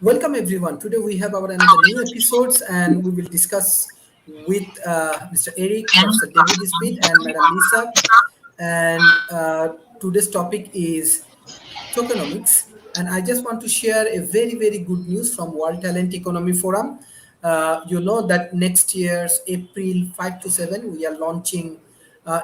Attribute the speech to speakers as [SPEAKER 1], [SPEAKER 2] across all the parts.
[SPEAKER 1] Welcome everyone. Today we have our another new episodes and we will discuss with Mr. Eric, Professor David Smith and Madam Lisa. And today's topic is tokenomics. And I just want to share a very good news from World Talent Economy Forum. You know that next year's April 5 to 7, we are launching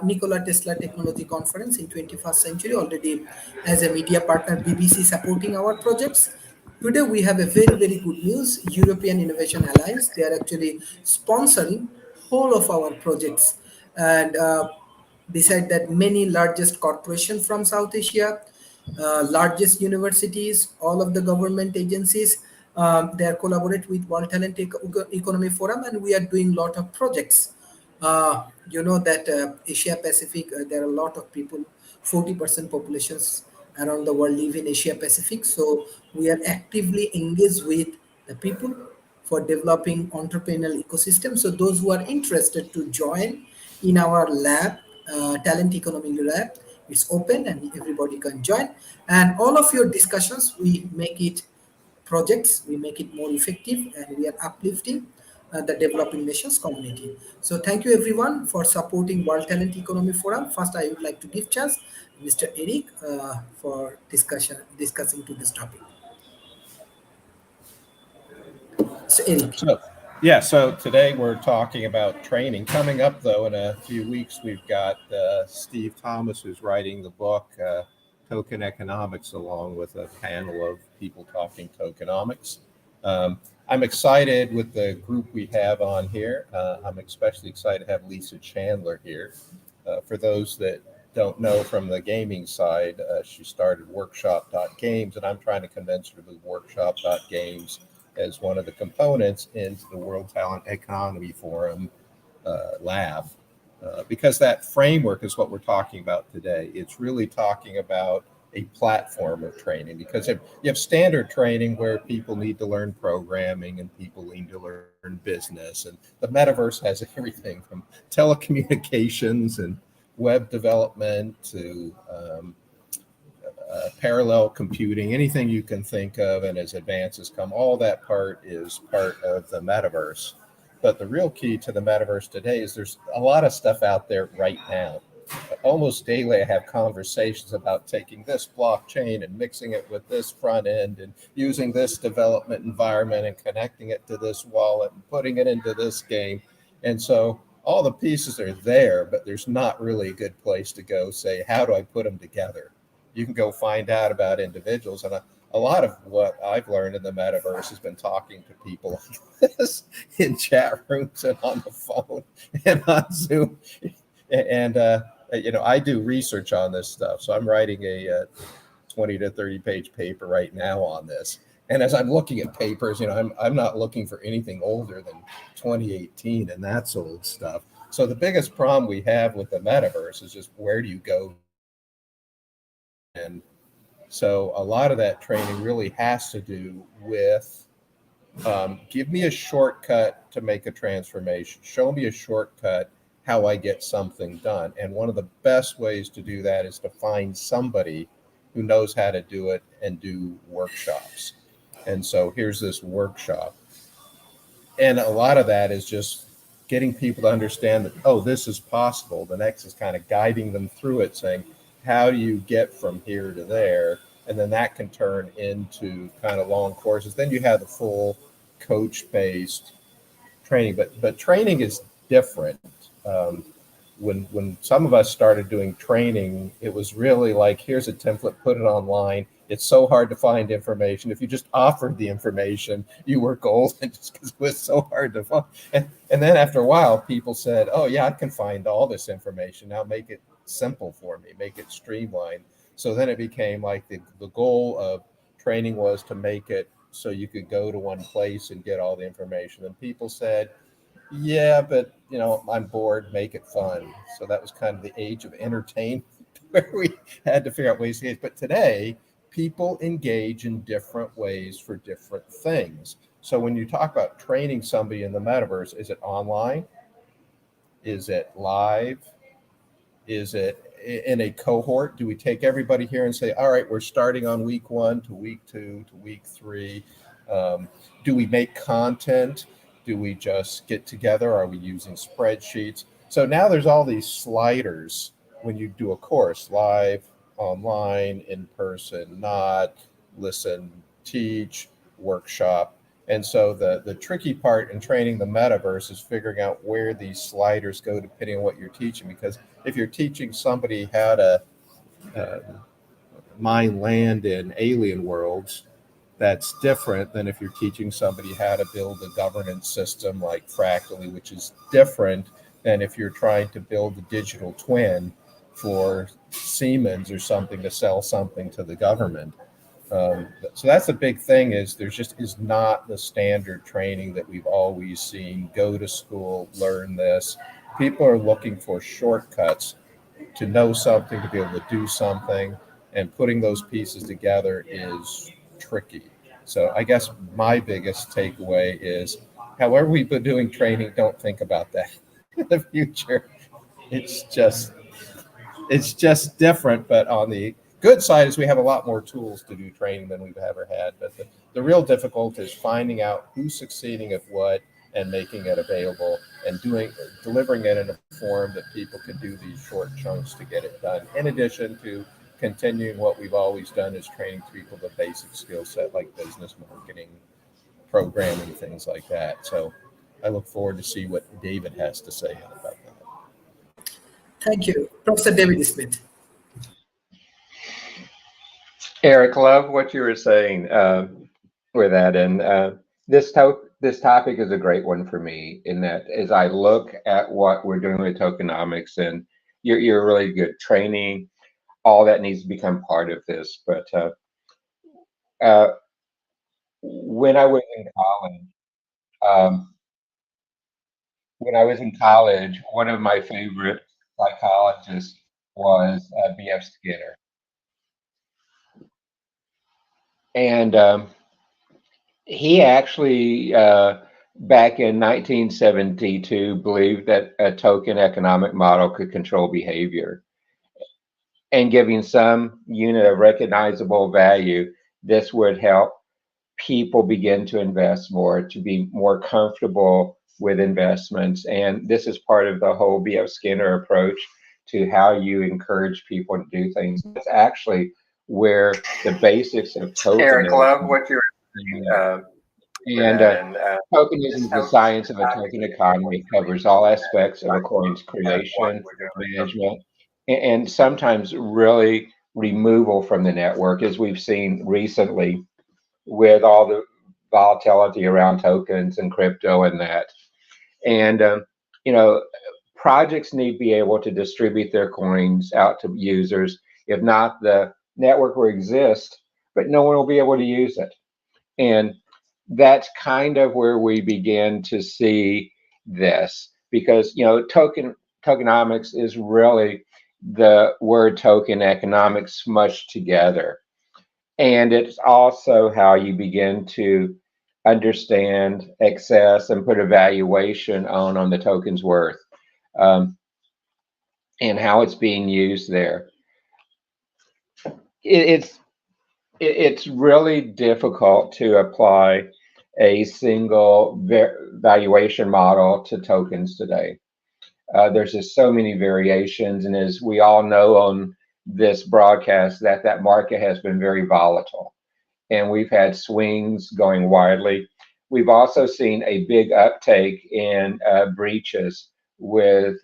[SPEAKER 1] Nikola Tesla Technology Conference in 21st century already as a media partner BBC supporting our projects. Today we have a very good news. European Innovation Alliance, they are actually sponsoring whole of our projects and beside that many largest corporations from South Asia, largest universities, all of the government agencies, they are collaborate with World Talent Economy Forum and we are doing lot of projects. You know that Asia Pacific, there are a lot of people, 40% populations around the world live in Asia Pacific. So we are actively engaged with the people for developing entrepreneurial ecosystem. So those who are interested to join in our lab, talent economy lab, it's open and everybody can join. And all of your discussions, we make it projects, we make it more effective, and we are uplifting the developing nations community. So thank you everyone for supporting World Talent Economy Forum. First, I would like to give chance Mr. Eric for discussing to this topic. So Eric.
[SPEAKER 2] So today we're talking about training. Coming up, though, in a few weeks, we've got Steve Thomas, who's writing the book Tokenomics, along with a panel of people talking tokenomics. I'm excited with the group we have on here. I'm especially excited to have Lisa Chandler here. For those that don't know from the gaming side, she started Workshop.games, and I'm trying to convince her to move Workshop.games as one of the components into the World Talent Economy Forum lab, because that framework is what we're talking about today. It's really talking about a platform of training, because if you have standard training where people need to learn programming and people need to learn business, and the metaverse has everything from telecommunications and web development to parallel computing, anything you can think of, and as advances come, all that part is part of the metaverse. But the real key to the metaverse today is there's a lot of stuff out there right now. Almost daily I have conversations about taking this blockchain and mixing it with this front end and using this development environment and connecting it to this wallet and putting it into this game. And so all the pieces are there, but there's not really a good place to go say, how do I put them together? You can go find out about individuals. And a lot of what I've learned in the metaverse has been talking to people like this in chat rooms and on the phone and on Zoom. And, I do research on this stuff. So I'm writing a 20 to 30 page paper right now on this. And as I'm looking at papers, I'm not looking for anything older than 2018, and that's old stuff. So the biggest problem we have with the metaverse is just where do you go? And so a lot of that training really has to do with give me a shortcut to make a transformation. Show me a shortcut how I get something done. And one of the best ways to do that is to find somebody who knows how to do it and do workshops. And so here's this workshop. And a lot of that is just getting people to understand that, oh, this is possible. The next is kind of guiding them through it, saying, how do you get from here to there? And then that can turn into kind of long courses. Then you have the full coach-based training. But training is different. When some of us started doing training, it was really like, here's a template, put it online. It's so hard to find information. If you just offered the information, you were golden, just because it was so hard to find. And then after a while, people said, oh yeah, I can find all this information. Now make it simple for me, make it streamlined. So then it became like the goal of training was to make it so you could go to one place and get all the information. And people said, yeah, but I'm bored, make it fun. So that was kind of the age of entertainment where we had to figure out ways to engage. But today, people engage in different ways for different things. So when you talk about training somebody in the metaverse, is it online? Is it live? Is it in a cohort? Do we take everybody here and say, all right, we're starting on week 1 to week 2 to week 3? Do we make content? Do we just get together? Are we using spreadsheets? So now there's all these sliders when you do a course, live, online, in person, not, listen, teach, workshop. And so the tricky part in training the metaverse is figuring out where these sliders go depending on what you're teaching. Because if you're teaching somebody how to mine land in alien worlds, that's different than if you're teaching somebody how to build a governance system like Fractally, which is different than if you're trying to build a digital twin for Siemens or something to sell something to the government. So that's the big thing, is there just is not the standard training that we've always seen. Go to school, learn this. People are looking for shortcuts to know something, to be able to do something, and putting those pieces together is tricky. So I guess my biggest takeaway is, however we've been doing training, don't think about that in the future. It's just different. But on the good side is we have a lot more tools to do training than we've ever had. But the real difficulty is finding out who's succeeding at what and making it available and delivering it in a form that people can do these short chunks to get it done. In addition to continuing what we've always done, is training people the basic skill set like business, marketing, programming, things like that. So I look forward to see what David has to say about that.
[SPEAKER 1] Thank you. Professor David Smith.
[SPEAKER 3] Eric, love what you were saying with that. And this topic is a great one for me, in that as I look at what we're doing with tokenomics, and you're really good training, all that needs to become part of this. But when I was in college, one of my favorite psychologists was B.F. Skinner. And he actually, back in 1972, believed that a token economic model could control behavior. And giving some unit of recognizable value, this would help people begin to invest more, to be more comfortable with investments. And this is part of the whole B.F. Skinner approach to how you encourage people to do things. That's actually where the basics of tokenism.
[SPEAKER 4] Eric, love what you're
[SPEAKER 3] saying. Tokenism is the science of a token economy. It covers all aspects of a coin's creation, management, and sometimes really removal from the network, as we've seen recently with all the volatility around tokens and crypto and that. And, projects need to be able to distribute their coins out to users. If not, the network will exist, but no one will be able to use it. And that's kind of where we begin to see this, because, tokenomics is really the word token economics smushed together. And it's also how you begin to understand, access, and put a valuation on the token's worth, and how it's being used there. It's really difficult to apply a single valuation model to tokens today. There's just so many variations, and as we all know on this broadcast, that market has been very volatile, and we've had swings going widely. We've also seen a big uptake in breaches with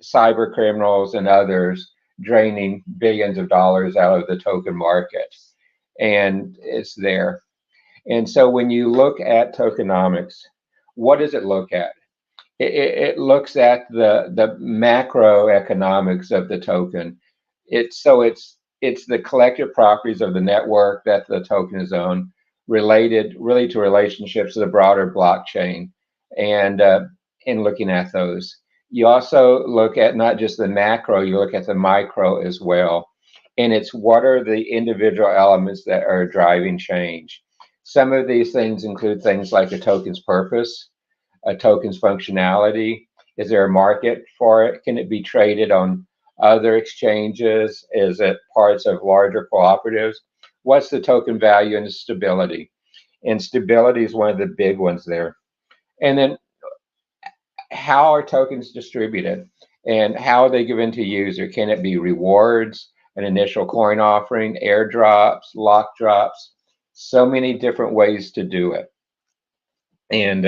[SPEAKER 3] cyber criminals and others draining billions of dollars out of the token market, and it's there. And so when you look at tokenomics, what does it look at? It looks at the macroeconomics of the token. It's the collective properties of the network that the token is on, related really to relationships of the broader blockchain, and in looking at those. You also look at not just the macro, you look at the micro as well. And it's what are the individual elements that are driving change. Some of these things include things like a token's purpose, a token's functionality. Is there a market for it? Can it be traded on other exchanges? Is it parts of larger cooperatives? What's the token value and stability? and stability is one of the big ones there. And then how are tokens distributed and how are they given to user? Can it be rewards, an initial coin offering, airdrops, lock drops? So many different ways to do it. And,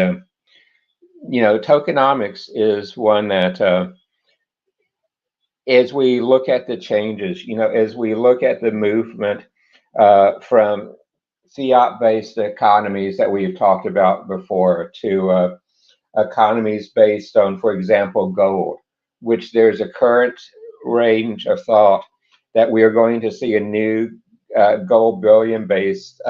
[SPEAKER 3] tokenomics is one that, as we look at the changes, as we look at the movement from fiat-based economies that we've talked about before to economies based on, for example, gold, which there's a current range of thought that we are going to see a new gold bullion-based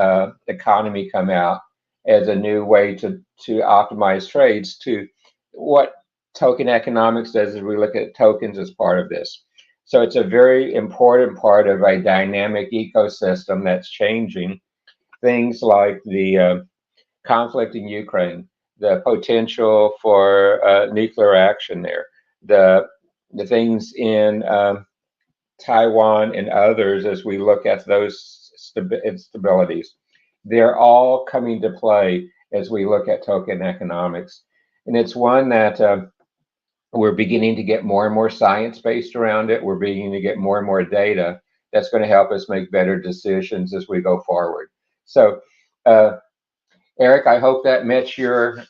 [SPEAKER 3] economy come out as a new way to optimize trades. To what token economics does is we look at tokens as part of this. So it's a very important part of a dynamic ecosystem that's changing. Things like the conflict in Ukraine, the potential for nuclear action there, the things in Taiwan and others as we look at those instabilities. They're all coming to play as we look at token economics. And it's one that we're beginning to get more and more science based around it. We're beginning to get more and more data that's going to help us make better decisions as we go forward. So, Eric, I hope that met your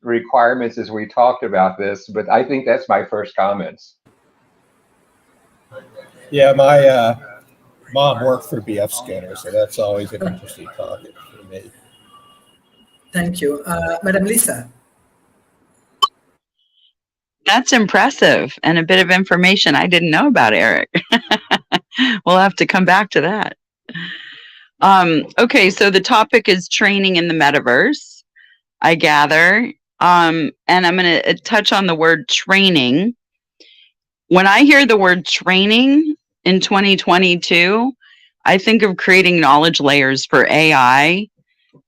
[SPEAKER 3] requirements as we talked about this, but I think that's my first comments.
[SPEAKER 2] Yeah, my mom worked for BF Skinner, so that's always an interesting topic for me.
[SPEAKER 1] Thank you. Madam Lisa.
[SPEAKER 4] That's impressive and a bit of information I didn't know about, Eric. We'll have to come back to that. Okay, so the topic is training in the metaverse, I gather. And I'm going to touch on the word training. When I hear the word training in 2022, I think of creating knowledge layers for AI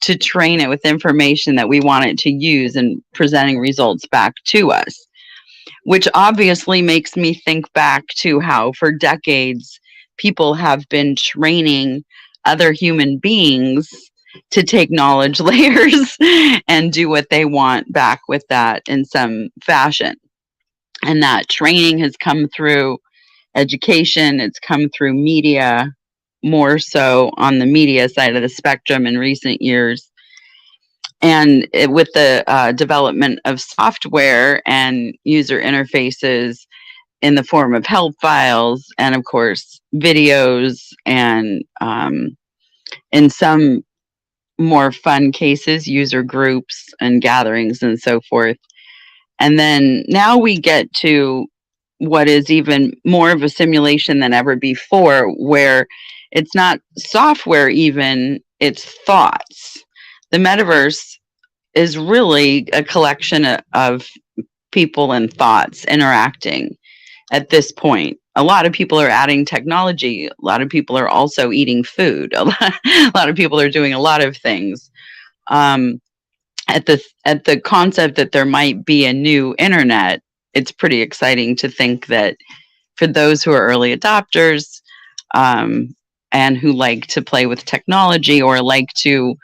[SPEAKER 4] to train it with information that we want it to use and presenting results back to us, which obviously makes me think back to how for decades people have been training other human beings to take knowledge layers and do what they want back with that in some fashion. And that training has come through education, it's come through media, more so on the media side of the spectrum in recent years. And with the development of software and user interfaces in the form of help files and, of course, videos and in some more fun cases, user groups and gatherings and so forth. And then now we get to what is even more of a simulation than ever before, where it's not software even, it's thoughts. The metaverse is really a collection of people and thoughts interacting at this point. A lot of people are adding technology. A lot of people are also eating food. A lot of people are doing a lot of things. At the concept that there might be a new internet, it's pretty exciting to think that for those who are early adopters and who like to play with technology or like to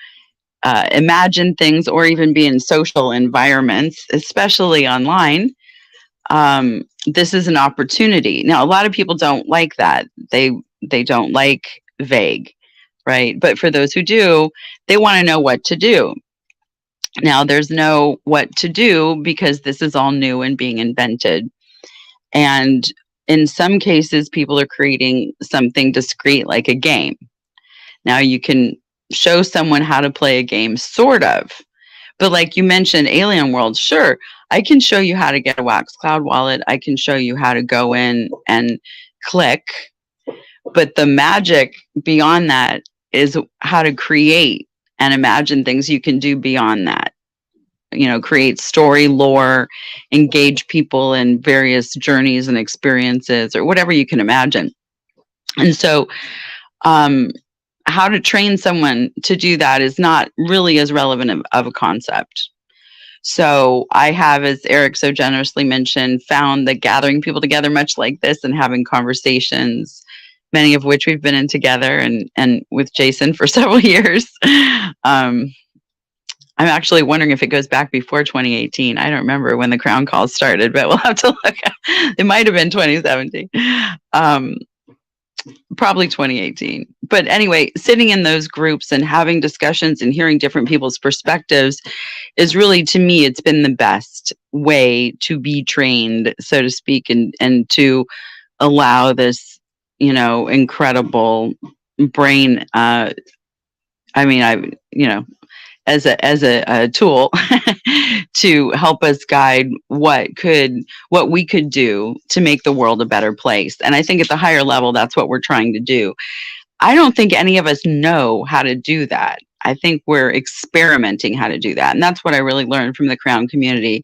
[SPEAKER 4] imagine things or even be in social environments, especially online, this is an opportunity. Now, a lot of people don't like that. They don't like vague, right? But for those who do, they want to know what to do. Now, there's no what to do because this is all new and being invented. And in some cases, people are creating something discrete like a game. Now, you can show someone how to play a game, sort of. But like you mentioned, Alien World, sure, I can show you how to get a Wax Cloud wallet. I can show you how to go in and click. But the magic beyond that is how to create and imagine things you can do beyond that. Create story, lore, engage people in various journeys and experiences or whatever you can imagine. And so how to train someone to do that is not really as relevant of a concept. So I have, as Eric so generously mentioned, found that gathering people together much like this and having conversations, many of which we've been in together and with Jason for several years, I'm actually wondering if it goes back before 2018. I don't remember when the Crown Call started, but we'll have to look. It might have been 2017. Probably 2018. But anyway, sitting in those groups and having discussions and hearing different people's perspectives is really, to me, it's been the best way to be trained, so to speak, and to allow this, incredible brain. As a tool to help us guide what we could do to make the world a better place. And I think at the higher level, that's what we're trying to do. I don't think any of us know how to do that. I think we're experimenting how to do that. And that's what I really learned from the Crown community.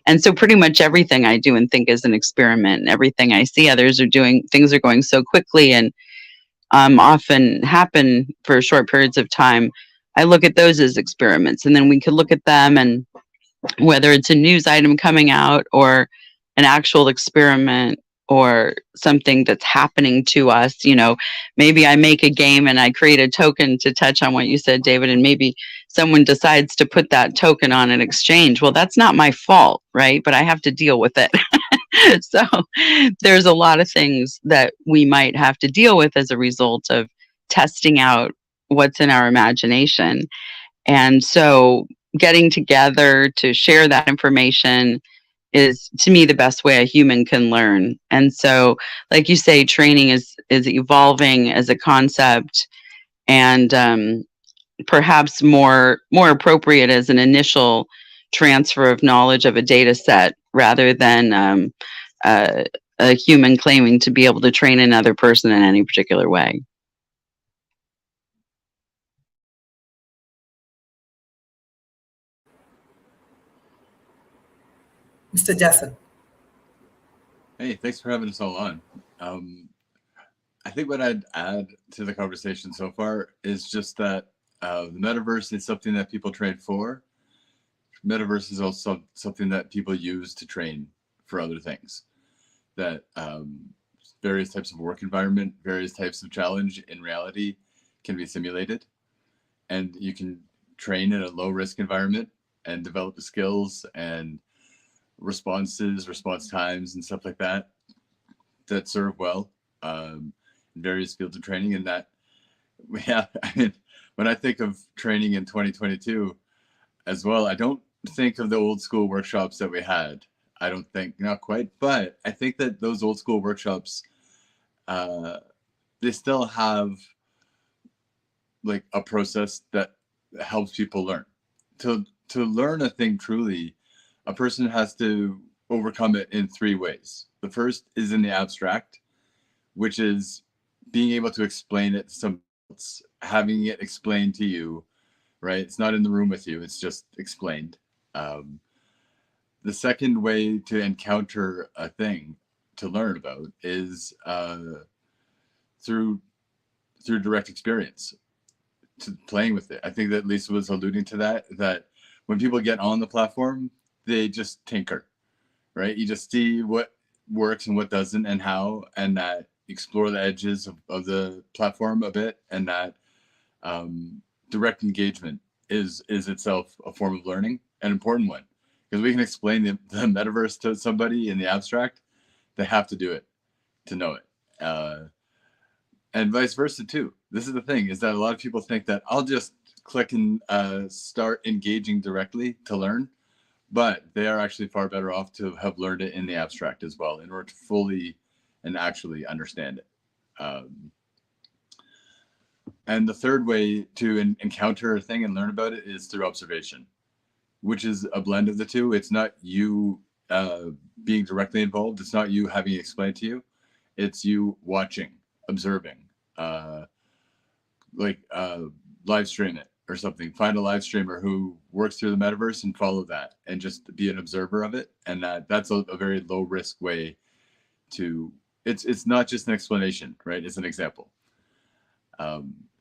[SPEAKER 4] And so pretty much everything I do and think is an experiment. And everything I see others are doing, things are going so quickly and often happen for short periods of time. I look at those as experiments, and then we could look at them, and whether it's a news item coming out or an actual experiment or something that's happening to us, maybe I make a game and I create a token, to touch on what you said, David, and maybe someone decides to put that token on an exchange. Well, that's not my fault, right? But I have to deal with it. So there's a lot of things that we might have to deal with as a result of testing out what's in our imagination. And so getting together to share that information is, to me, the best way a human can learn. And so, like you say, training is evolving as a concept, and perhaps more appropriate as an initial transfer of knowledge of a data set, rather than a human claiming to be able to train another person in any particular way.
[SPEAKER 1] Mr. Jason.
[SPEAKER 5] Hey, thanks for having us all on. I think what I'd add to the conversation so far is just that the metaverse is something that people train for. Metaverse is also something that people use to train for other things. That various types of work environment, various types of challenge in reality can be simulated. And you can train in a low risk environment and develop the skills and response times and stuff like that serve well in various fields of training. And that we have, when I think of training in 2022 as well, I don't think of the old school workshops that we had. I don't think, not quite, but I think that those old school workshops, they still have like a process that helps people learn. To learn a thing truly, a person has to overcome it in three ways. The first is in the abstract, which is being able to explain it to somebody else, having it explained to you, right? It's not in the room with you, it's just explained. The second way to encounter a thing to learn about is through direct experience, to playing with it. I think that Lisa was alluding to that when people get on the platform, they just tinker, right? You just see what works and what doesn't and how, and that explore the edges of the platform a bit, and that direct engagement is itself a form of learning, an important one, because we can explain the metaverse to somebody in the abstract. They have to do it to know it, and vice versa too. This is the thing, is that a lot of people think that I'll just click and start engaging directly to learn, but they are actually far better off to have learned it in the abstract as well in order to fully and actually understand it. And the third way to encounter a thing and learn about it is through observation, which is a blend of the two. It's not you being directly involved. It's not you having it explained to you. It's you watching, observing, live stream it or something. Find a live streamer who works through the metaverse and follow that, and just be an observer of it. And that's a very low risk way to, it's not just an explanation, right? It's an example.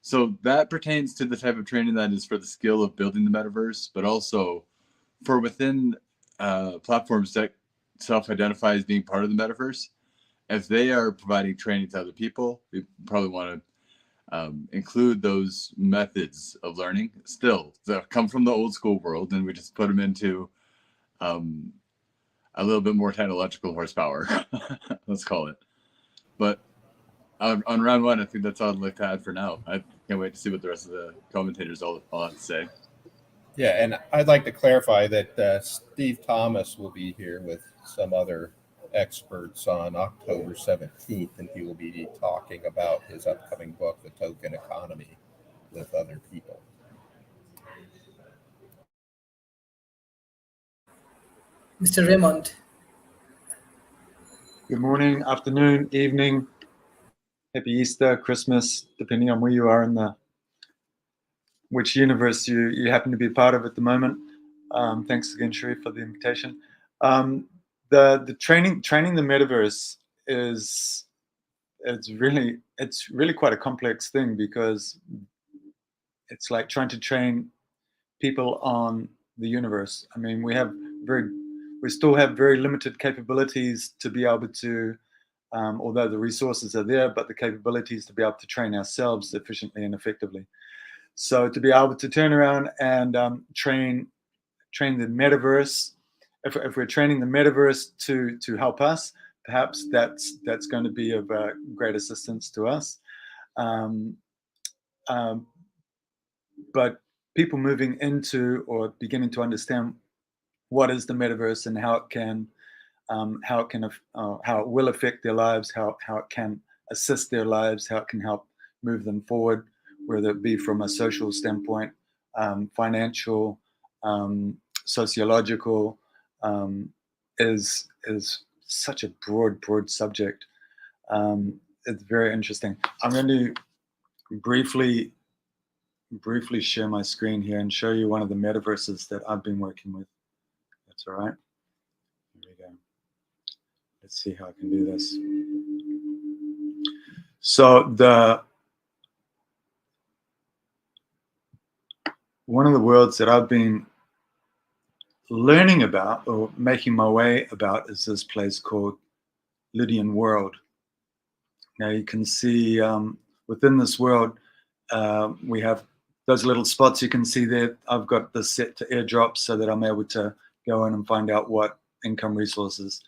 [SPEAKER 5] So that pertains to the type of training that is for the skill of building the metaverse, but also for within platforms that self-identify as being part of the metaverse. If they are providing training to other people, we probably want include those methods of learning still that come from the old school world, and we just put them into a little bit more technological horsepower, let's call it. But on round one, I think that's all I'd like to add for now. I can't wait to see what the rest of the commentators all have to say.
[SPEAKER 2] Yeah, and I'd like to clarify that Steve Thomas will be here with some other experts on October 17th, and he will be talking about his upcoming book, The Token Economy, with other people.
[SPEAKER 1] Mr. Raymond.
[SPEAKER 6] Good morning, afternoon, evening. Happy Easter, Christmas, depending on where you are in which universe you happen to be part of at the moment. Thanks again, Sharif, for the invitation. The training the metaverse it's really quite a complex thing, because it's like trying to train people on the universe. I mean, we still have very limited capabilities to be able to, although the resources are there, but the capabilities to be able to train ourselves efficiently and effectively. So to be able to turn around and train the metaverse, if we're training the metaverse to help us, perhaps that's going to be of great assistance to us. But people moving into or beginning to understand what is the metaverse and how it will affect their lives, how it can assist their lives, how it can help move them forward, whether it be from a social standpoint, financial, sociological, is such a broad subject. It's very interesting. I'm going to briefly share my screen here and show you one of the metaverses that I've been working with. That's all right. Here we go. Let's see how I can do this. So one of the worlds that I've been learning about or making my way about is this place called Uddin world. Now you can see within this world, we have those little spots you can see there. I've got this set to airdrop so that I'm able to go in and find out what income resources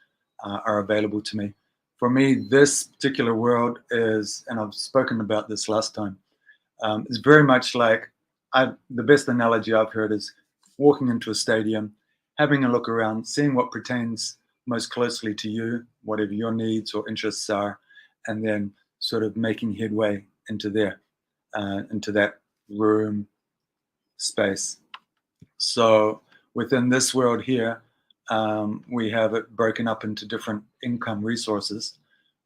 [SPEAKER 6] are available to me. For me, this particular world is, and I've spoken about this last time, is very much like, the best analogy I've heard is walking into a stadium, having a look around, seeing what pertains most closely to you, whatever your needs or interests are, and then sort of making headway into that room space. So within this world here, we have it broken up into different income resources,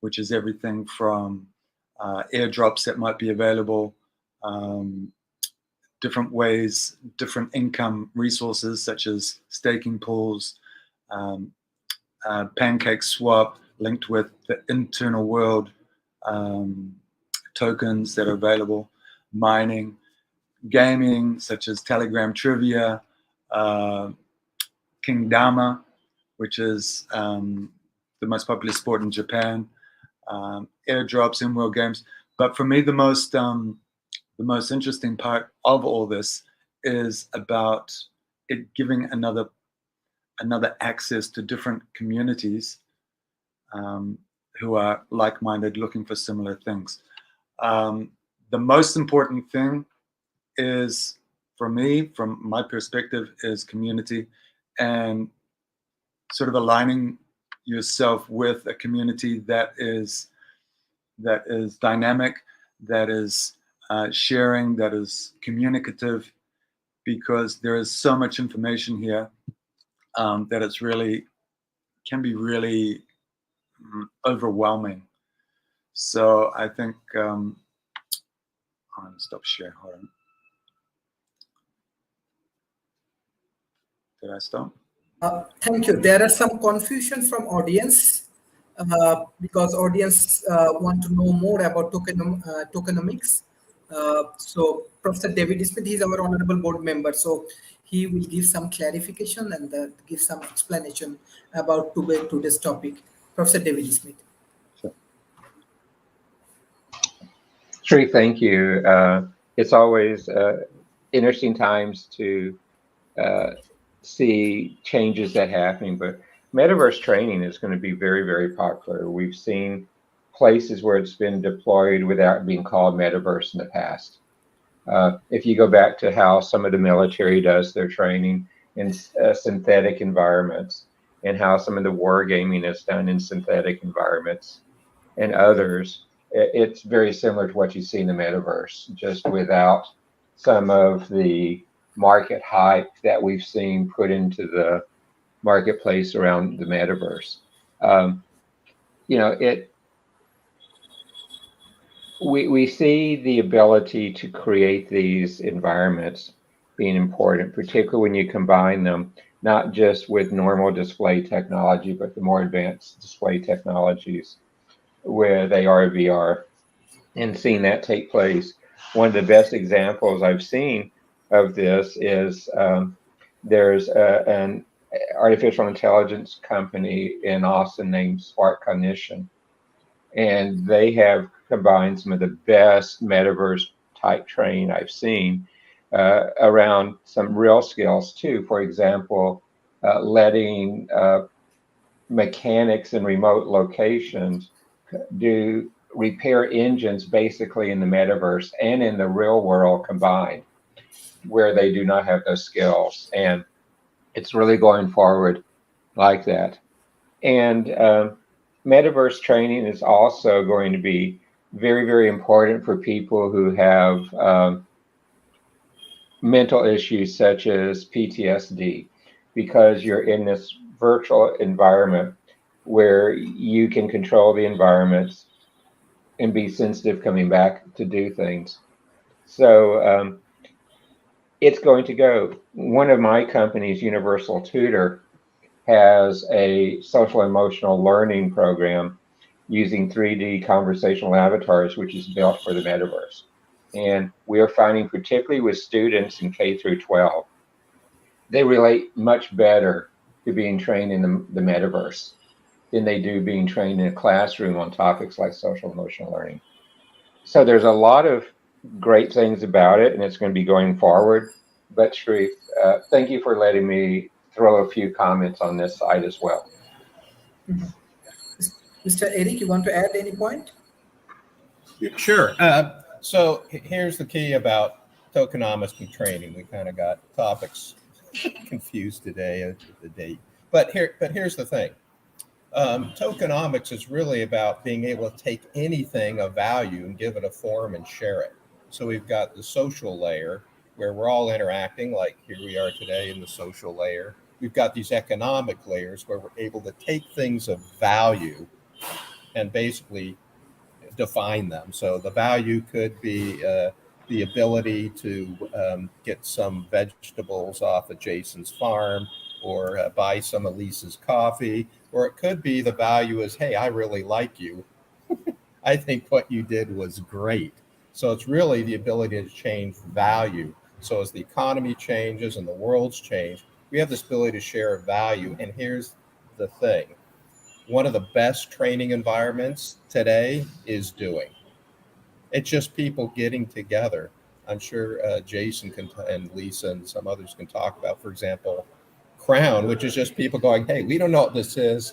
[SPEAKER 6] which is everything from airdrops that might be available, different ways, different income resources such as staking pools, pancake swap linked with the internal world tokens that are available, mining, gaming such as Telegram Trivia, Kingdama, which is the most popular sport in Japan, airdrops, in-world games. But for me, the most interesting part of all this is about it giving another access to different communities who are like-minded, looking for similar things. The most important thing is, for me, from my perspective, is community, and sort of aligning yourself with a community that is dynamic, that is sharing, that is communicative, because there is so much information here that it's really can be really overwhelming. So I think I'm going to stop sharing. Hold on. Did I stop?
[SPEAKER 1] Thank you. There are some confusion from audience because audience want to know more about tokenomics. So Professor David Smith, he's our honorable board member. So he will give some clarification and give some explanation about today's topic. Professor David Smith.
[SPEAKER 3] Sri, thank you. It's always interesting times to uh, see changes that happening, but metaverse training is going to be very, very popular. We've seen places where it's been deployed without being called metaverse in the past. If you go back to how some of the military does their training in synthetic environments, and how some of the wargaming is done in synthetic environments, and others, it's very similar to what you see in the metaverse, just without some of the market hype that we've seen put into the marketplace around the metaverse. Um, you know, we see the ability to create these environments being important, particularly when you combine them not just with normal display technology, but the more advanced display technologies with AR, VR, and seeing that take place. One of the best examples I've seen of this is there's an artificial intelligence company in Austin named Spark Cognition, and they have combined some of the best metaverse type training I've seen around some real skills too. For example, letting mechanics in remote locations do repair engines basically in the metaverse and in the real world combined, where they do not have those skills. And it's really going forward like that. And metaverse training is also going to be very, very important for people who have mental issues such as PTSD, because you're in this virtual environment where you can control the environments and be sensitive coming back to do things. So it's going to go. One of my companies, Universal Tutor, has a social emotional learning program using 3D conversational avatars, which is built for the metaverse. And we are finding, particularly with students in K through 12, they relate much better to being trained in the metaverse than they do being trained in a classroom on topics like social emotional learning. So there's a lot of great things about it, and it's going to be going forward. But Sharif, thank you for letting me throw a few comments on this side as well.
[SPEAKER 1] Mr. Eric, you want to add any point?
[SPEAKER 2] Sure. So here's the key about tokenomics and training. We kind of got topics confused today at the date. But here's the thing. Tokenomics is really about being able to take anything of value and give it a form and share it. So we've got the social layer where we're all interacting, like here we are today in the social layer. We've got these economic layers where we're able to take things of value and basically define them. So the value could be the ability to get some vegetables off of Jason's farm, or buy some of Lisa's coffee, or it could be the value is, hey, I really like you. I think what you did was great. So it's really the ability to change value. So as the economy changes and the world's change, we have this ability to share value. And here's the thing. One of the best training environments today is doing. It's just people getting together. I'm sure Jason and Lisa and some others can talk about, for example, Crown, which is just people going, hey, we don't know what this is.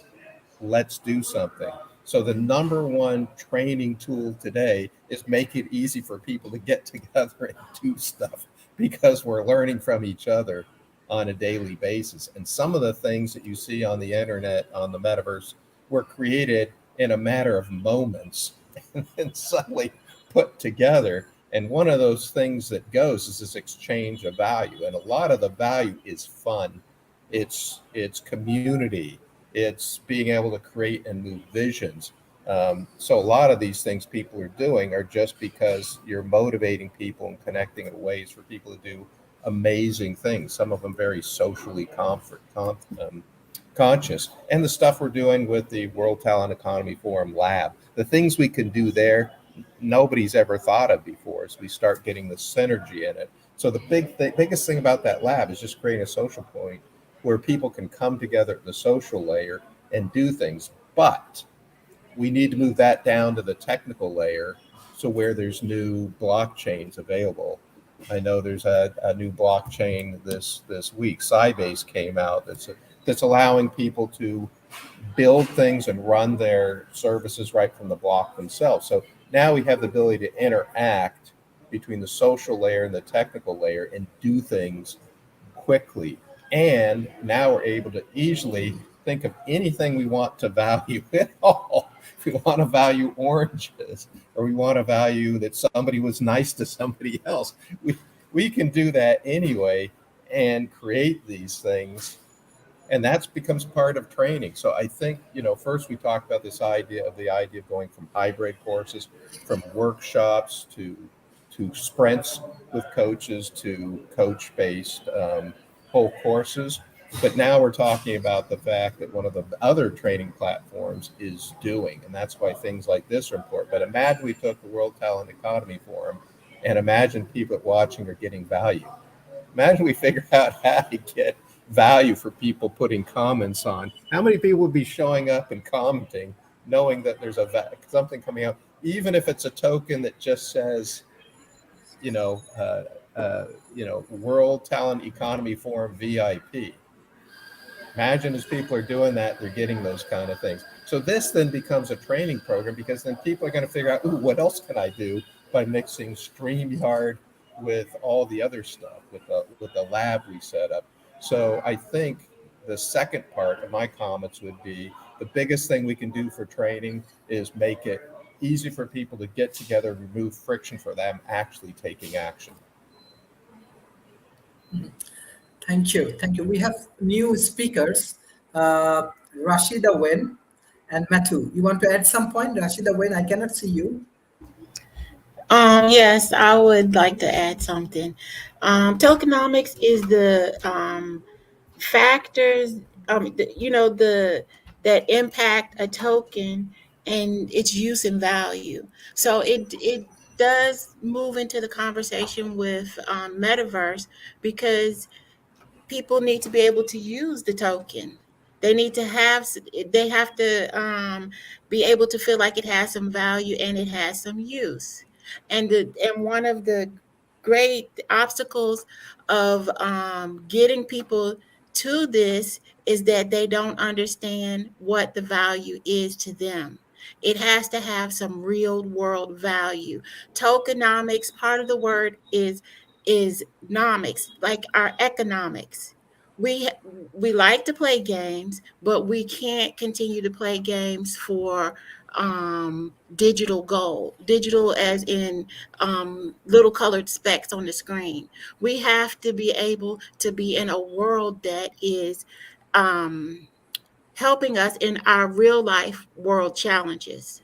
[SPEAKER 2] Let's do something. So the number one training tool today is make it easy for people to get together and do stuff, because we're learning from each other on a daily basis. And some of the things that you see on the internet, on the metaverse, were created in a matter of moments and suddenly put together. And one of those things that goes is this exchange of value. And a lot of the value is fun. It's community. It's being able to create and move visions. So a lot of these things people are doing are just because you're motivating people and connecting in ways for people to do amazing things. Some of them very socially conscious. And the stuff we're doing with the World Talent Economy Forum Lab, the things we can do there, nobody's ever thought of before, as we start getting the synergy in it. So the biggest thing about that lab is just creating a social point where people can come together at the social layer and do things. But We need to move that down to the technical layer, so where there's new blockchains available. I know there's a new blockchain this week. Sybase came out that's allowing people to build things and run their services right from the block themselves. So now we have the ability to interact between the social layer and the technical layer and do things quickly. And now we're able to easily think of anything we want to value at all. If we want to value oranges, or we want to value that somebody was nice to somebody else, we can do that anyway and create these things. And that becomes part of training. So I think, first we talked about the idea of going from hybrid courses, from workshops to sprints with coaches, to coach-based whole courses. But now we're talking about the fact that one of the other training platforms is doing, and that's why things like this are important. But imagine we took the World Talent Economy Forum, and imagine people watching are getting value. Imagine we figure out how to get value for people putting comments on. How many people would be showing up and commenting, knowing that there's something coming out, even if it's a token that just says, World Talent Economy Forum VIP. Imagine as people are doing that, they're getting those kind of things. So this then becomes a training program, because then people are going to figure out, what else can I do by mixing StreamYard with all the other stuff, with the lab we set up. So I think the second part of my comments would be, the biggest thing we can do for training is make it easy for people to get together, remove friction for them actually taking action.
[SPEAKER 1] Thank you. We have new speakers, Rashida Wen and Matthew. You want to add some point? Rashida Wen, I cannot see you.
[SPEAKER 7] Yes, I would like to add something. Tokenomics is the factors, that impact a token and its use and value. So it does move into the conversation with metaverse, because people need to be able to use the token. They have to be able to feel like it has some value and it has some use. And one of the great obstacles of getting people to this is that they don't understand what the value is to them. It has to have some real world value. Tokenomics, part of the word is nomics, like our economics. We we like to play games, but we can't continue to play games for digital gold, digital as in little colored specks on the screen. We have to be able to be in a world that is um, helping us in our real life world challenges.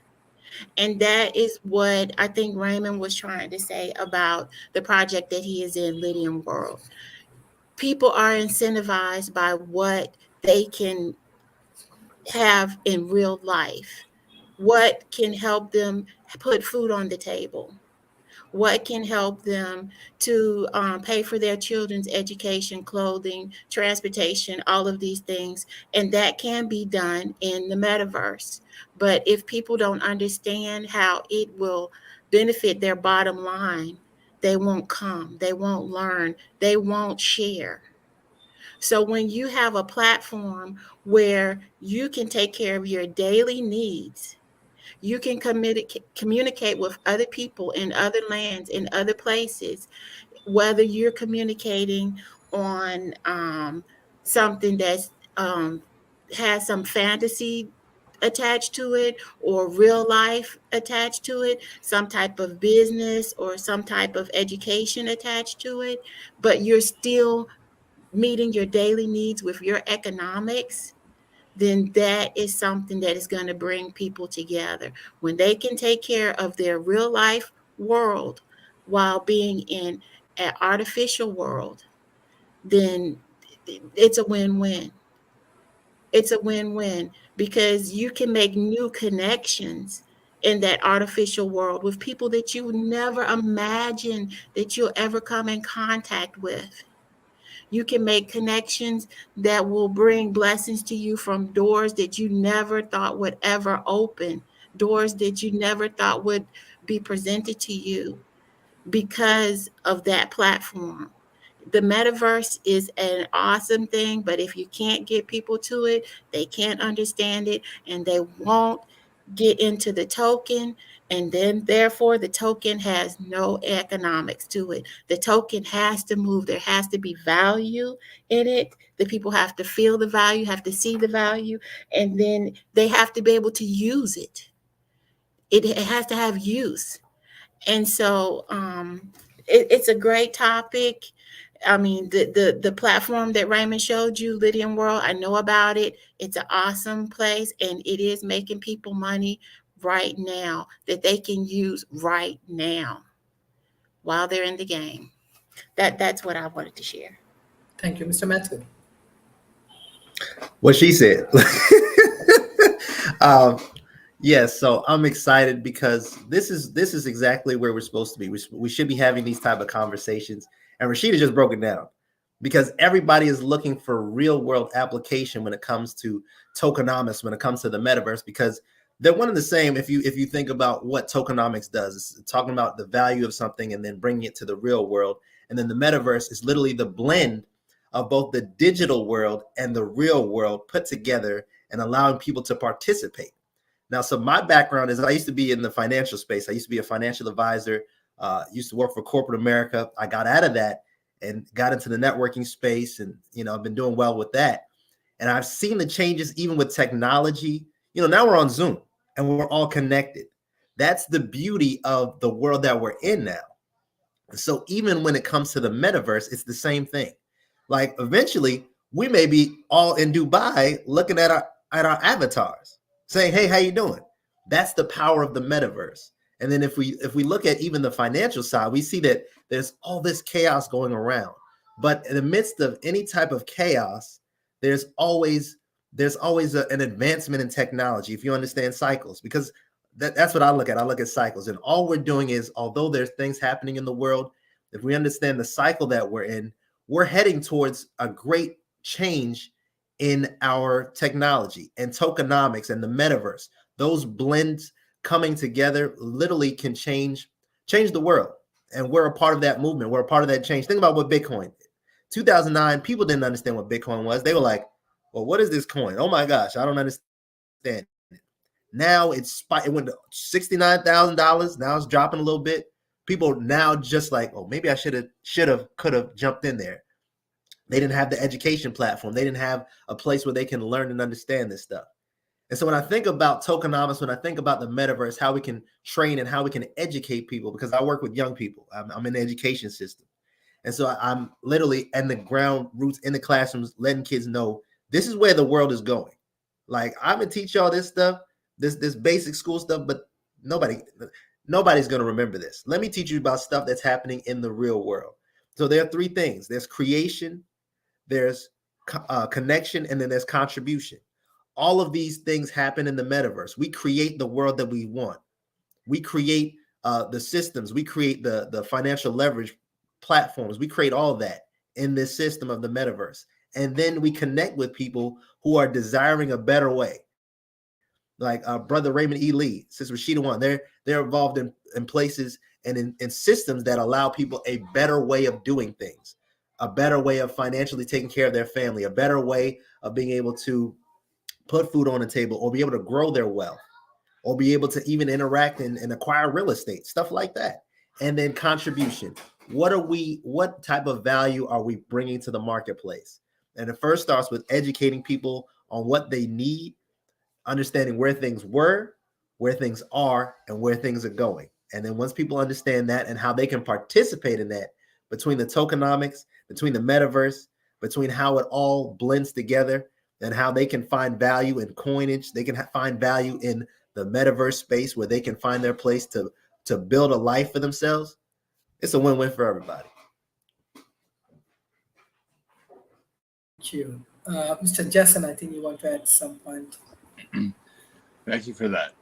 [SPEAKER 7] And that is what I think Raymond was trying to say about the project that he is in, Lydian World. People are incentivized by what they can have in real life, what can help them put food on the table, what can help them to pay for their children's education, clothing, transportation, all of these things. And that can be done in the metaverse. But if people don't understand how it will benefit their bottom line, they won't come, they won't learn, they won't share. So when you have a platform where you can take care of your daily needs, you can communicate with other people in other lands, in other places, whether you're communicating on something that's has some fantasy attached to it, or real life attached to it, some type of business or some type of education attached to it, but you're still meeting your daily needs with your economics, then that is something that is going to bring people together. When they can take care of their real life world while being in an artificial world, then it's a win-win. It's a win-win, because you can make new connections in that artificial world with people that you never imagined that you'll ever come in contact with. You can make connections that will bring blessings to you from doors that you never thought would ever open, doors that you never thought would be presented to you because of that platform. The metaverse is an awesome thing, but if you can't get people to it, they can't understand it, and they won't get into the token. And then therefore the token has no economics to it. The token has to move. There has to be value in it. The people have to feel the value, have to see the value, and then they have to be able to use it. It has to have use. And so it's a great topic. I mean, the platform that Raymond showed you, Lydian World, I know about it. It's an awesome place, and it is making people money right now that they can use right now while they're in the game. That's what I wanted to share.
[SPEAKER 1] Thank you, Mr. Matthew.
[SPEAKER 8] What she said. Yes, so I'm excited because this is exactly where we're supposed to be. We should be having these type of conversations, and Rashida just broke it down because everybody is looking for real world application when it comes to tokenomics, when it comes to the metaverse, because they're one and the same. If you think about what tokenomics does, it's talking about the value of something and then bringing it to the real world, and then the metaverse is literally the blend of both the digital world and the real world put together and allowing people to participate. Now, so my background is I used to be in the financial space. I used to be a financial advisor, used to work for corporate America. I got out of that and got into the networking space, and I've been doing well with that. And I've seen the changes even with technology. Now we're on Zoom and we're all connected. That's the beauty of the world that we're in now. So even when it comes to the metaverse, it's the same thing. Like eventually we may be all in Dubai looking at our avatars saying, hey, how you doing? That's the power of the metaverse. And then if we look at even the financial side, we see that there's all this chaos going around. But in the midst of any type of chaos, there's always an advancement in technology, if you understand cycles, because that's what I look at. I look at cycles, and all we're doing is, although there's things happening in the world, if we understand the cycle that we're in, we're heading towards a great change in our technology and tokenomics and the metaverse. Those blends coming together literally can change the world. And we're a part of that movement. We're a part of that change. Think about what Bitcoin did. 2009, people didn't understand what Bitcoin was. They were like, well, what is this coin? Oh my gosh, I don't understand it. Now it went to $69,000. Now it's dropping a little bit. People now just like, oh, maybe I could have jumped in there. They didn't have the education platform. They didn't have a place where they can learn and understand this stuff. And so when I think about tokenomics, when I think about the metaverse, how we can train and how we can educate people, because I work with young people. I'm in the education system. And so I'm literally in the ground roots in the classrooms, letting kids know this is where the world is going. Like, I'm going to teach y'all this stuff, this basic school stuff, but nobody's going to remember this. Let me teach you about stuff that's happening in the real world. So there are three things. There's creation, there's connection, and then there's contribution. All of these things happen in the metaverse. We create the world that we want. We create the systems. We create the financial leverage platforms. We create all that in this system of the metaverse. And then we connect with people who are desiring a better way. Like Brother Raymond E. Lee, Sister Rashida One, they're involved in places and in systems that allow people a better way of doing things, a better way of financially taking care of their family, a better way of being able to put food on the table or be able to grow their wealth or be able to even interact and acquire real estate, stuff like that. And then contribution. What type of value are we bringing to the marketplace? And it first starts with educating people on what they need, understanding where things were, where things are, and where things are going. And then once people understand that and how they can participate in that, between the tokenomics, between the metaverse, between how it all blends together, and how they can find value in coinage, they can find value in the metaverse space where they can find their place to build a life for themselves. It's a win-win for everybody.
[SPEAKER 1] Thank you. Mr. Jason, I think you want to add some point.
[SPEAKER 5] Thank you for that.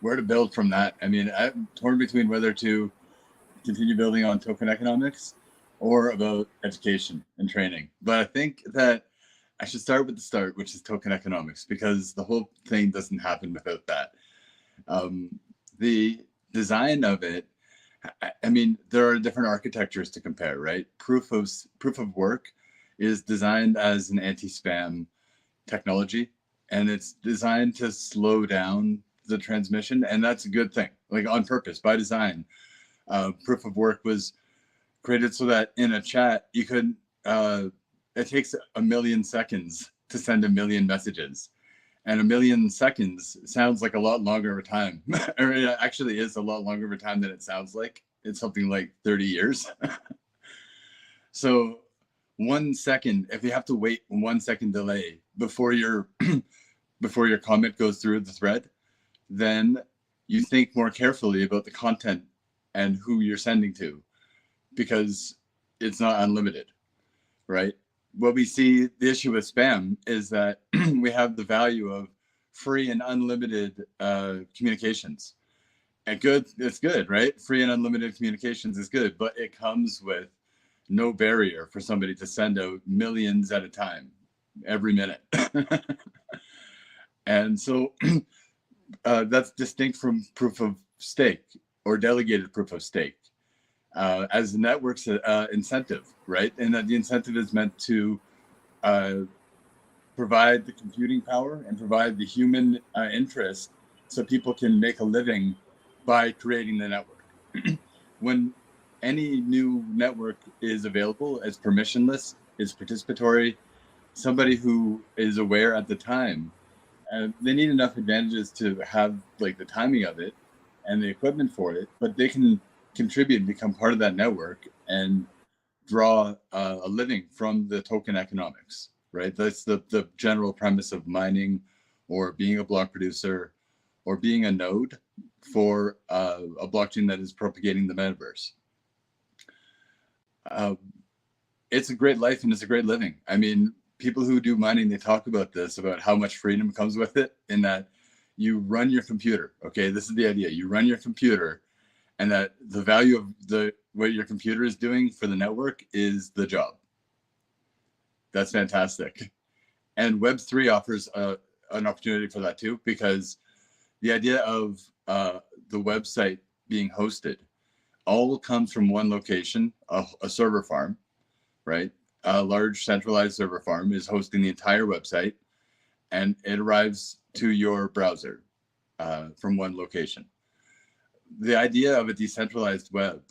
[SPEAKER 5] Where to build from that? I mean, I'm torn between whether to continue building on token economics or about education and training. But I think that I should start with the start, which is token economics, because the whole thing doesn't happen without that. The design of it, I mean, there are different architectures to compare, right? Proof of work is designed as an anti-spam technology, and it's designed to slow down the transmission, and that's a good thing, like on purpose, by design. Proof of work was created so that in a chat, you could, it takes 1 million seconds to send 1 million messages. And 1 million seconds sounds like a lot longer of a time, or it actually is a lot longer of a time than it sounds like. It's something like 30 years. So 1 second, if you have to wait 1 second delay before your before your comment goes through the thread, then you think more carefully about the content and who you're sending to, because it's not unlimited, right? What we see, the issue with spam is that we have the value of free and unlimited communications. And it's good, right? Free and unlimited communications is good, but it comes with no barrier for somebody to send out millions at a time, every minute. And so that's distinct from proof of stake or delegated proof of stake. As the network's incentive, right? And that the incentive is meant to provide the computing power and provide the human interest so people can make a living by creating the network. When any new network is available, it's permissionless, it's participatory, somebody who is aware at the time, they need enough advantages to have like the timing of it and the equipment for it, but they can contribute and become part of that network and draw a living from the token economics, right? That's the general premise of mining or being a block producer or being a node for a blockchain that is propagating the metaverse. It's a great life and it's a great living. I mean, people who do mining, they talk about this, about how much freedom comes with it, in that you run your computer. Okay, this is the idea. You run your computer, and that the value of what your computer is doing for the network is the job. That's fantastic. And Web3 offers an opportunity for that too, because the idea of the website being hosted all comes from one location, a server farm, right? A large centralized server farm is hosting the entire website, and it arrives to your browser from one location. The idea of a decentralized web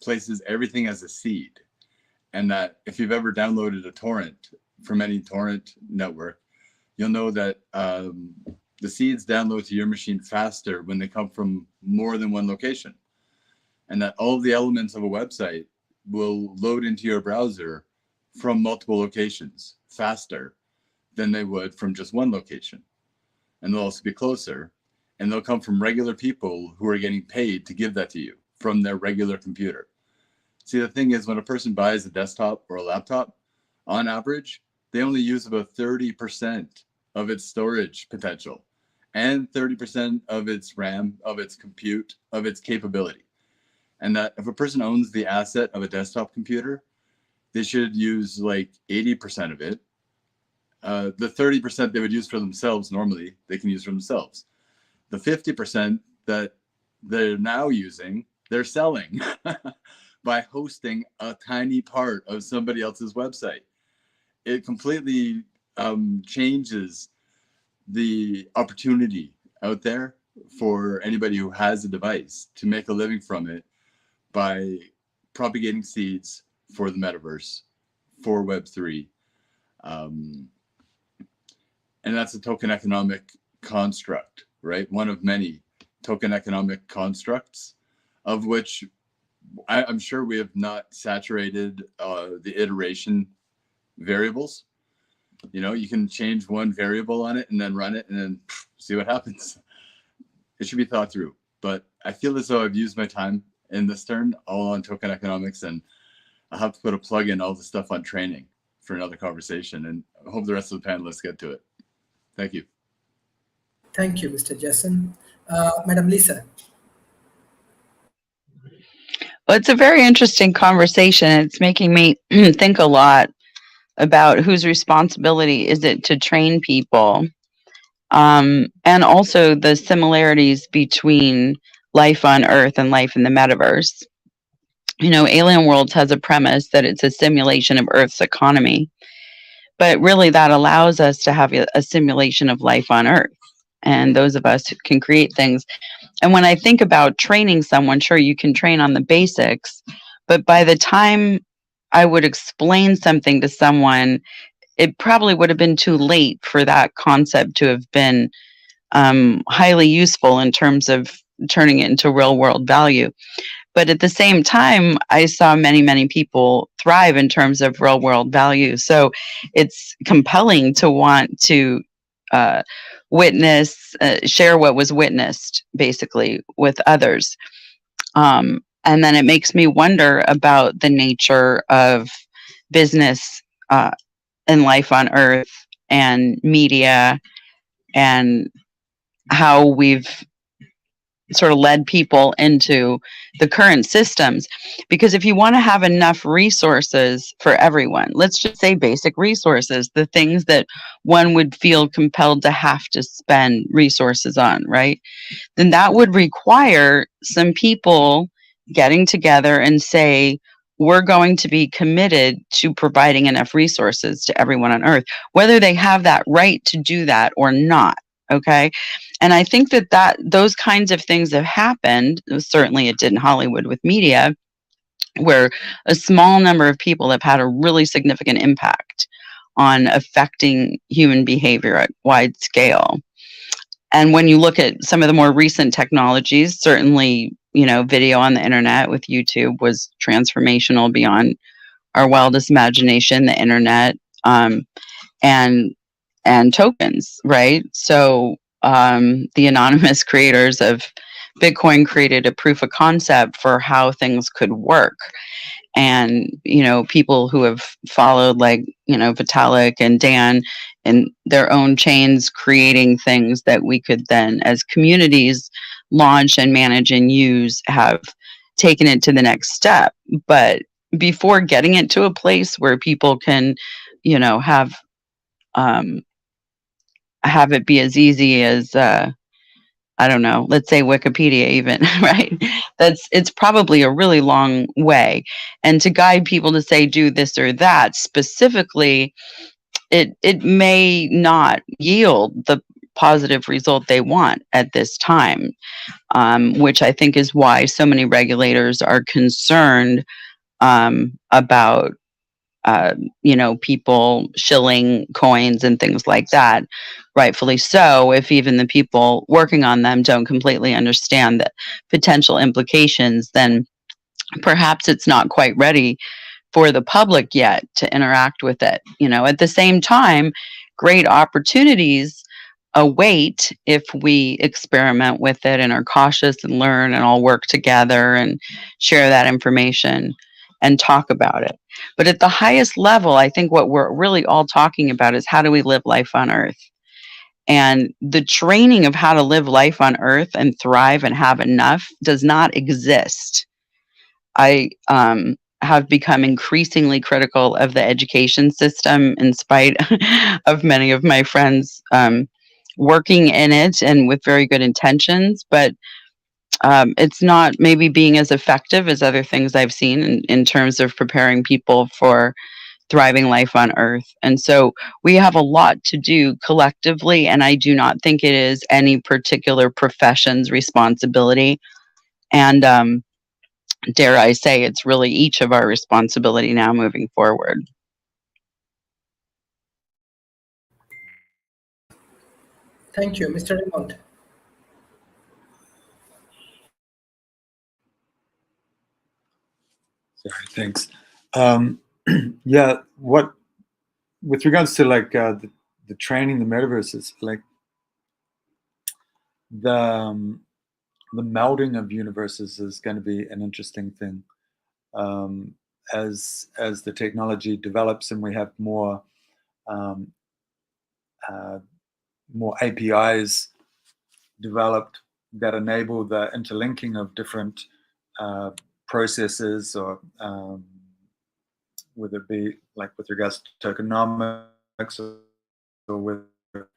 [SPEAKER 5] places everything as a seed, and that if you've ever downloaded a torrent from any torrent network, you'll know that the seeds download to your machine faster when they come from more than one location, and that all of the elements of a website will load into your browser from multiple locations faster than they would from just one location. And they'll also be closer, and they'll come from regular people who are getting paid to give that to you from their regular computer. See, the thing is, when a person buys a desktop or a laptop, on average, they only use about 30% of its storage potential and 30% of its RAM, of its compute, of its capability. And that if a person owns the asset of a desktop computer, they should use like 80% of it. The 30% they would use for themselves normally, they can use for themselves. The 50% that they're now using, they're selling by hosting a tiny part of somebody else's website. It completely changes the opportunity out there for anybody who has a device to make a living from it by propagating seeds for the metaverse, for Web3. And that's a token economic construct, right? One of many token economic constructs, of which I'm sure we have not saturated the iteration variables. You know, you can change one variable on it and then run it and then see what happens. It should be thought through. But I feel as though I've used my time in this turn all on token economics, and I'll have to put a plug in all the stuff on training for another conversation, and I hope the rest of the panelists get to it. Thank you.
[SPEAKER 1] Thank you, Mr. Jason. Madam Lisa.
[SPEAKER 4] Well, it's a very interesting conversation. It's making me think a lot about whose responsibility is it to train people, and also the similarities between life on Earth and life in the metaverse. You know, Alien Worlds has a premise that it's a simulation of Earth's economy, but really that allows us to have a simulation of life on Earth. And those of us who can create things. And when I think about training someone, sure, you can train on the basics, but by the time I would explain something to someone, it probably would have been too late for that concept to have been highly useful in terms of turning it into real world value. But at the same time, I saw many, many people thrive in terms of real world value. So it's compelling to want to share what was witnessed, basically, with others. And then it makes me wonder about the nature of business and life on Earth and media, and how we've sort of led people into the current systems. Because if you want to have enough resources for everyone, let's just say basic resources, the things that one would feel compelled to have to spend resources on, right? Then that would require some people getting together and say, we're going to be committed to providing enough resources to everyone on Earth, whether they have that right to do that or not. Okay. And I think that those kinds of things have happened. Certainly it did in Hollywood with media, where a small number of people have had a really significant impact on affecting human behavior at wide scale. And when you look at some of the more recent technologies, certainly, you know, video on the internet with YouTube was transformational beyond our wildest imagination, the internet, and tokens, right? So the anonymous creators of Bitcoin created a proof of concept for how things could work. And, you know, people who have followed, like, you know, Vitalik and Dan in their own chains, creating things that we could then, as communities, launch and manage and use, have taken it to the next step. But before getting it to a place where people can, you know, have it be as easy as I don't know, let's say Wikipedia even, right? It's probably a really long way. And to guide people to say do this or that specifically, it may not yield the positive result they want at this time, which I think is why so many regulators are concerned about you know, people shilling coins and things like that, rightfully so, if even the people working on them don't completely understand the potential implications, then perhaps it's not quite ready for the public yet to interact with it. You know, at the same time, great opportunities await if we experiment with it and are cautious and learn and all work together and share that information and talk about it. But at the highest level, I think what we're really all talking about is how do we live life on Earth? And the training of how to live life on Earth and thrive and have enough does not exist. I have become increasingly critical of the education system, in spite of many of my friends working in it and with very good intentions. But it's not maybe being as effective as other things I've seen in terms of preparing people for thriving life on Earth. And so we have a lot to do collectively, and I do not think it is any particular profession's responsibility. And dare I say, it's really each of our responsibility now moving forward.
[SPEAKER 1] Thank you, Mr. Raymond.
[SPEAKER 6] Sorry, thanks. Yeah, with regards to like the training, the metaverse is like the melding of universes is going to be an interesting thing as the technology develops and we have more APIs developed that enable the interlinking of different processes or whether it be like with regards to tokenomics, or whether it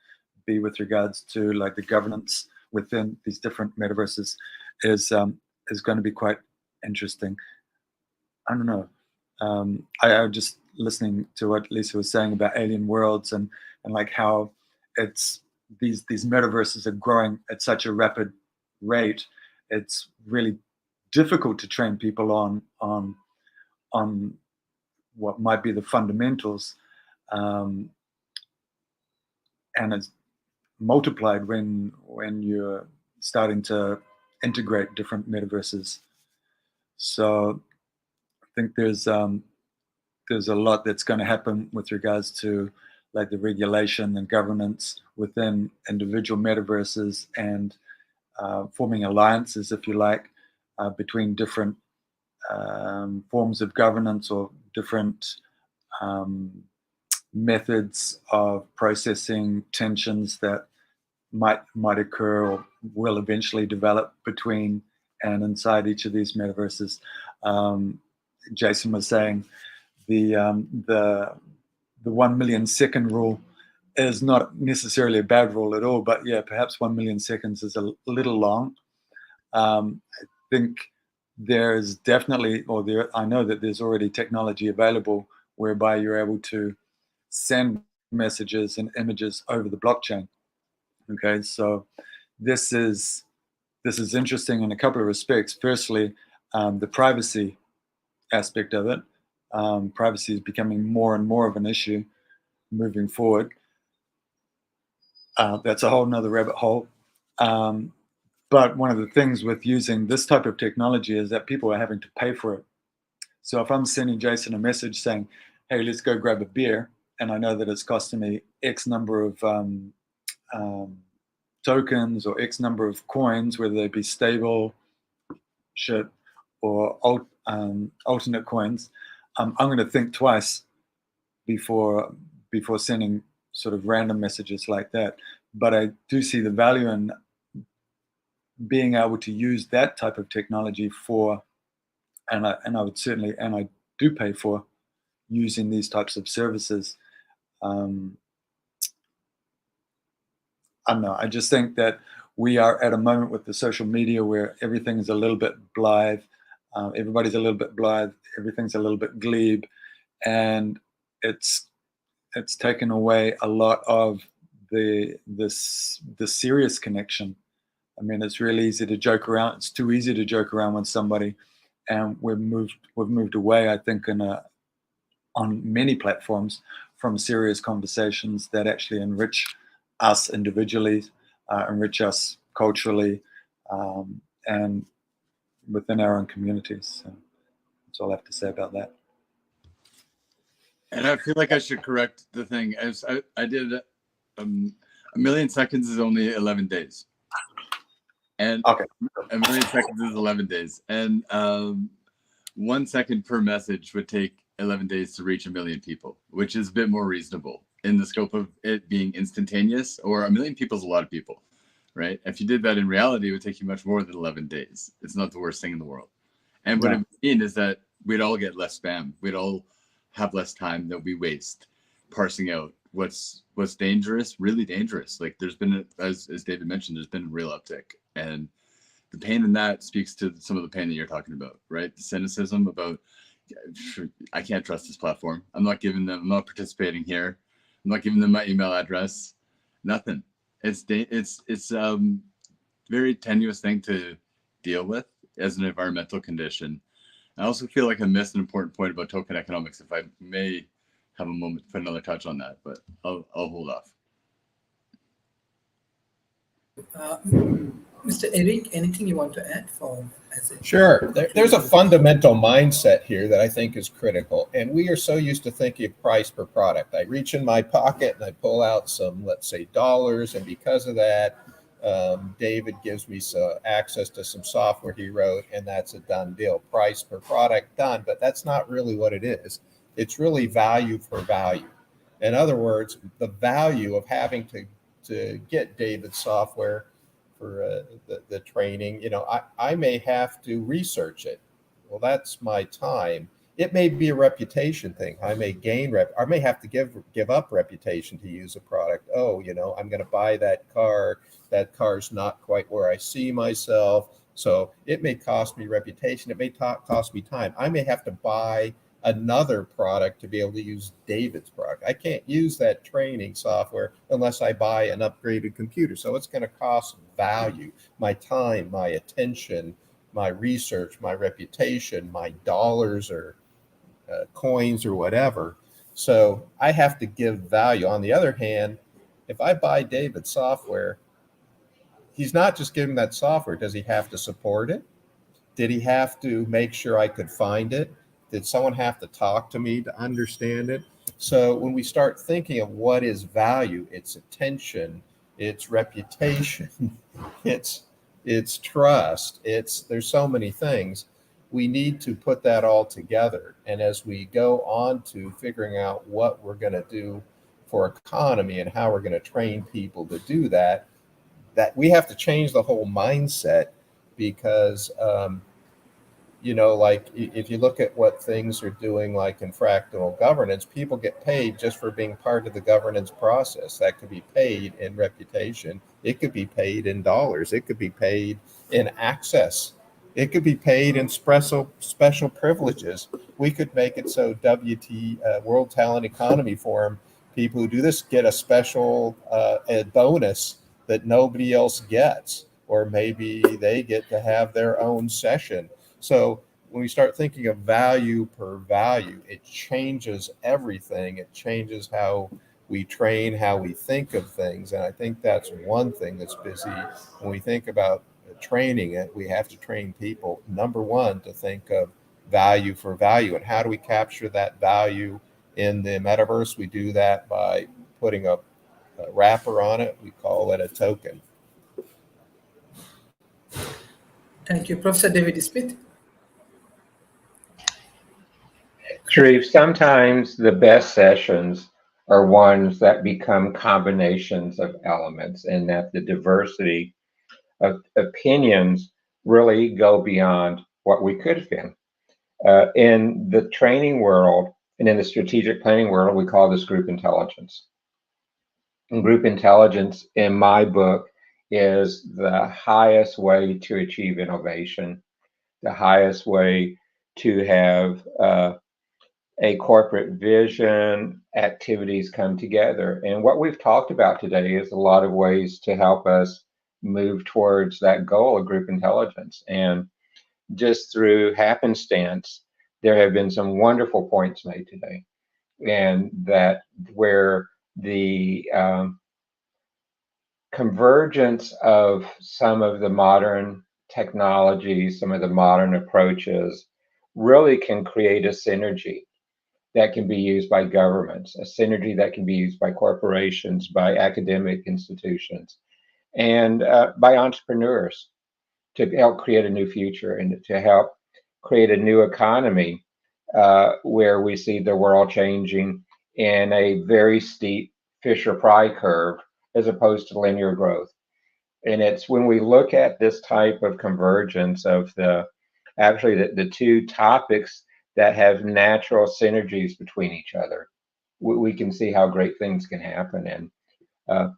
[SPEAKER 6] be with regards to like the governance within these different metaverses, is going to be quite interesting. I don't know. I was just listening to what Lisa was saying about alien worlds and like how it's these metaverses are growing at such a rapid rate. It's really difficult to train people on what might be the fundamentals, and it's multiplied when you're starting to integrate different metaverses. So I think there's a lot that's going to happen with regards to like the regulation and governance within individual metaverses, and forming alliances, if you like, between different forms of governance or different methods of processing tensions that might occur or will eventually develop between and inside each of these metaverses. Jason was saying the 1 million second rule is not necessarily a bad rule at all, but yeah, perhaps 1 million seconds is a little long. I think there's definitely, I know that there's already technology available whereby you're able to send messages and images over the blockchain. Okay, so this is interesting in a couple of respects. Firstly, the privacy aspect of it. Privacy is becoming more and more of an issue moving forward. That's a whole nother rabbit hole. But one of the things with using this type of technology is that people are having to pay for it. So if I'm sending Jason a message saying, hey, let's go grab a beer, and I know that it's costing me X number of tokens or X number of coins, whether they be stable shit or alternate coins, I'm going to think twice before sending sort of random messages like that. But I do see the value in being able to use that type of technology for, and I would certainly, and I do pay for using these types of services. I don't know. I just think that we are at a moment with the social media where everything is a little bit blithe. Everybody's a little bit blithe. Everything's a little bit glebe, and it's taken away a lot of the serious connection. I mean, it's really easy to joke around. It's too easy to joke around with somebody, and we've moved away, I think, on many platforms from serious conversations that actually enrich us individually, enrich us culturally, and within our own communities. So that's all I have to say about that.
[SPEAKER 5] And I feel like I should correct the thing. As I did, a million seconds is only 11 days. And
[SPEAKER 6] okay,
[SPEAKER 5] a million seconds is 11 days. And 1 second per message would take 11 days to reach a million people, which is a bit more reasonable in the scope of it being instantaneous. Or a million people is a lot of people, right? If you did that in reality, it would take you much more than 11 days. It's not the worst thing in the world. And what it would mean is that we'd all get less spam. We'd all have less time that we waste parsing out what's dangerous, really dangerous. Like there's been, as David mentioned, there's been a real uptick. And the pain in that speaks to some of the pain that you're talking about, right? The cynicism about, I can't trust this platform. I'm not participating here. I'm not giving them my email address. Nothing. It's very tenuous thing to deal with as an environmental condition. I also feel like I missed an important point about token economics. If I may have a moment to put another touch on that, but I'll hold off.
[SPEAKER 1] Mr. Eric, anything you want to add
[SPEAKER 2] Sure. There's a fundamental mindset here that I think is critical. And we are so used to thinking of price per product. I reach in my pocket and I pull out some, let's say, dollars. And because of that, David gives me access to some software he wrote, and that's a done deal. Price per product, done. But that's not really what it is. It's really value for value. In other words, the value of having to get David's software for the training, I may have to research it. Well, that's my time. It may be a reputation thing. I may gain I may have to give up reputation to use a product. Oh, I'm going to buy that car. That car's not quite where I see myself. So it may cost me reputation. It may cost me time. I may have to buy another product to be able to use David's product. I can't use that training software unless I buy an upgraded computer. So it's going to cost value, my time, my attention, my research, my reputation, my dollars or coins or whatever. So I have to give value. On the other hand, if I buy David's software, he's not just giving that software. Does he have to support it? Did he have to make sure I could find it? Did someone have to talk to me to understand it? So when we start thinking of what is value, it's attention, it's reputation, it's trust, there's so many things. We need to put that all together. And as we go on to figuring out what we're going to do for economy and how we're going to train people to do that we have to change the whole mindset because like if you look at what things are doing, like in fractal governance, people get paid just for being part of the governance process. That could be paid in reputation. It could be paid in dollars. It could be paid in access. It could be paid in special privileges. We could make it so World Talent Economy Forum, people who do this get a special a bonus that nobody else gets, or maybe they get to have their own session. So when we start thinking of value per value, it changes everything. It changes how we train, how we think of things. And I think that's one thing that's busy. When we think about training it, we have to train people, number one, to think of value for value. And how do we capture that value in the metaverse? We do that by putting a wrapper on it. We call it a token.
[SPEAKER 1] Thank you. Professor David Smith.
[SPEAKER 3] Sharif, sometimes the best sessions are ones that become combinations of elements, and that the diversity of opinions really go beyond what we could have been. In the training world and in the strategic planning world, we call this group intelligence. And group intelligence, in my book, is the highest way to achieve innovation, the highest way to have a corporate vision, activities come together. And what we've talked about today is a lot of ways to help us move towards that goal of group intelligence. And just through happenstance, there have been some wonderful points made today. And that where the convergence of some of the modern technologies, some of the modern approaches really can create a synergy that can be used by governments, a synergy that can be used by corporations, by academic institutions, and by entrepreneurs to help create a new future and to help create a new economy where we see the world changing in a very steep Fisher-Price curve as opposed to linear growth. And it's when we look at this type of convergence of the two topics that have natural synergies between each other, we can see how great things can happen. And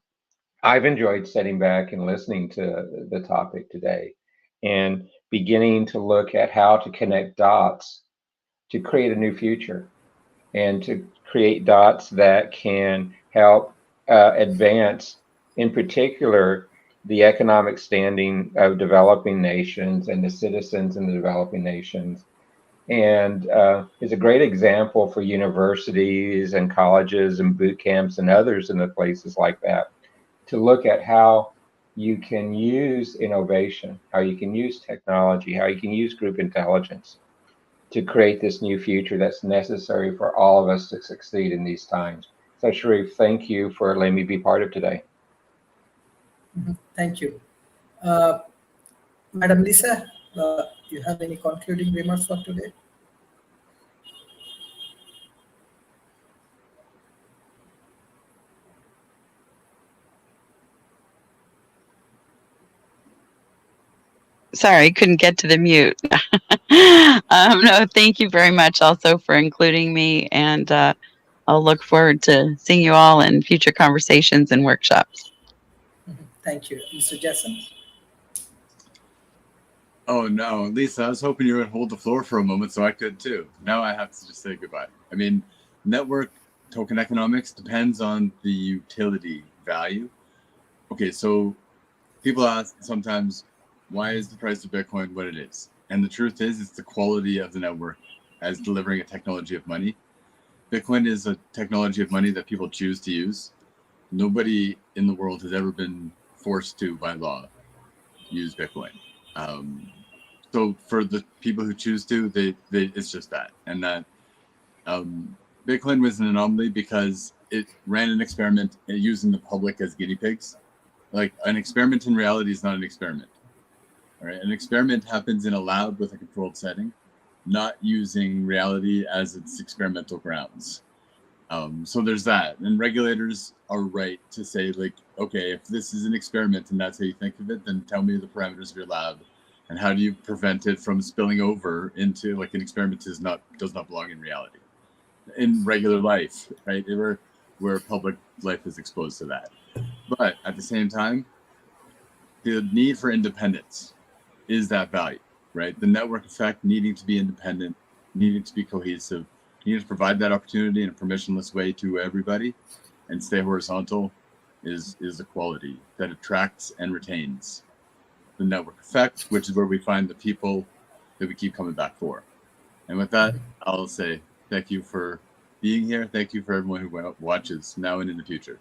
[SPEAKER 3] I've enjoyed sitting back and listening to the topic today and beginning to look at how to connect dots to create a new future and to create dots that can help advance, in particular, the economic standing of developing nations and the citizens in the developing nations. And is a great example for universities and colleges and boot camps and others in the places like that to look at how you can use innovation, how you can use technology, how you can use group intelligence to create this new future that's necessary for all of us to succeed in these times. So Sharif, thank you for letting me be part of today.
[SPEAKER 1] Thank you. Madam Lisa, you have any concluding remarks for today?
[SPEAKER 4] Sorry, couldn't get to the mute. No, thank you very much also for including me, and I'll look forward to seeing you all in future conversations and workshops.
[SPEAKER 1] Thank you. Mr. Jason?
[SPEAKER 5] Oh no, Lisa, I was hoping you would hold the floor for a moment so I could too. Now I have to just say goodbye. I mean, network token economics depends on the utility value. Okay, so people ask sometimes, why is the price of Bitcoin what it is? And the truth is, it's the quality of the network as delivering a technology of money. Bitcoin is a technology of money that people choose to use. Nobody in the world has ever been forced to, by law, use Bitcoin. So for the people who choose to, they it's just that. And that Bitcoin was an anomaly because it ran an experiment using the public as guinea pigs. Like, an experiment in reality is not an experiment. All right, an experiment happens in a lab with a controlled setting, not using reality as its experimental grounds. So there's that. And regulators are right to say, like, okay, if this is an experiment and that's how you think of it, then tell me the parameters of your lab and how do you prevent it from spilling over into, like, an experiment does not belong in reality, in regular life, right? Where public life is exposed to that. But at the same time, the need for independence is that value, right? The network effect needing to be independent, needing to be cohesive, needing to provide that opportunity in a permissionless way to everybody and stay horizontal is a quality that attracts and retains the network effect, which is where we find the people that we keep coming back for. And with that, I'll say thank you for being here. Thank you for everyone who watches now and in the future.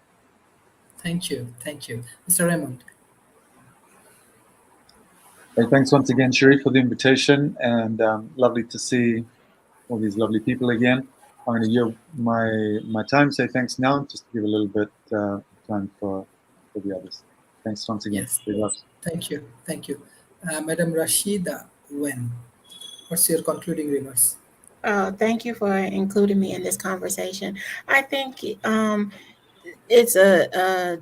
[SPEAKER 1] Thank you. Thank you. Mr. Raymond?
[SPEAKER 6] Hey, thanks once again, Sharif, for the invitation, and lovely to see all these lovely people again. I'm going to yield my time, say thanks now, just to give a little bit time for the others. Thanks once again.
[SPEAKER 1] Yes. Thank you. Thank you. Madam Rashida, what's your concluding remarks?
[SPEAKER 7] Thank you for including me in this conversation. I think it's a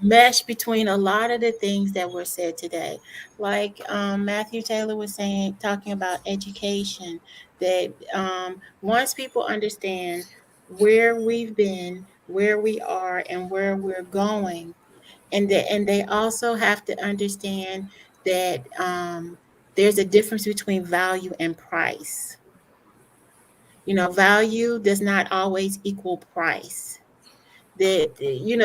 [SPEAKER 7] mesh between a lot of the things that were said today. Like Matthew Taylor was saying, talking about education, that once people understand where we've been, where we are, and where we're going, and they also have to understand that there's a difference between value and price. Value does not always equal price. That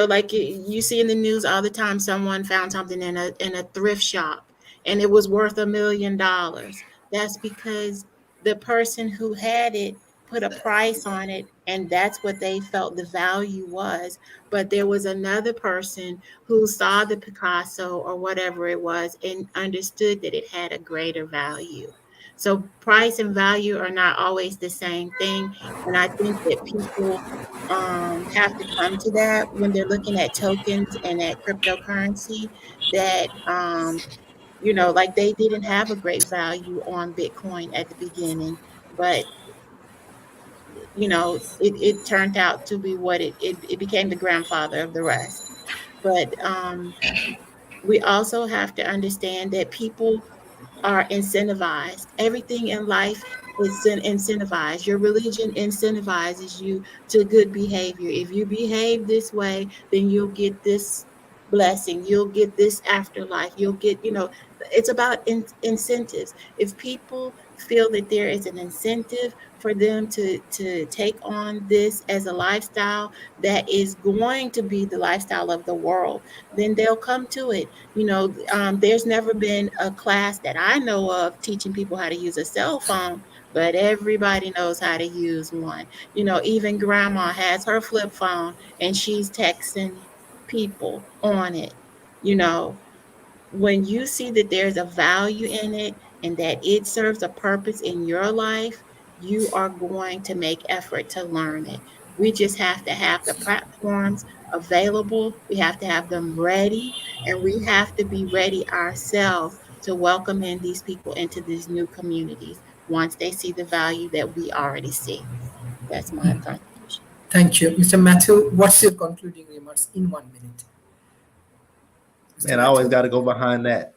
[SPEAKER 7] like you see in the news all the time, someone found something in a thrift shop and it was worth $1 million. That's because the person who had it put a price on it, and that's what they felt the value was. But there was another person who saw the Picasso or whatever it was and understood that it had a greater value. So price and value are not always the same thing. And I think that people have to come to that when they're looking at tokens and at cryptocurrency, that like they didn't have a great value on Bitcoin at the beginning, but it turned out to be what it became the grandfather of the rest. But we also have to understand that people are incentivized. Everything in life is incentivized. Your religion incentivizes you to good behavior. If you behave this way, then you'll get this blessing. You'll get this afterlife. You'll get, it's about incentives. If people feel that there is an incentive for them to take on this as a lifestyle that is going to be the lifestyle of the world, then they'll come to it. There's never been a class that I know of teaching people how to use a cell phone, but everybody knows how to use one. Even grandma has her flip phone and she's texting people on it. When you see that there's a value in it and that it serves a purpose in your life, you are going to make effort to learn it. We just have to have the platforms available. We have to have them ready, and we have to be ready ourselves to welcome in these people into these new communities once they see the value that we already see. That's my contribution.
[SPEAKER 1] Thank you. Mr. Matthew, what's your concluding remarks in 1 minute?
[SPEAKER 8] Man, I always got to go behind that.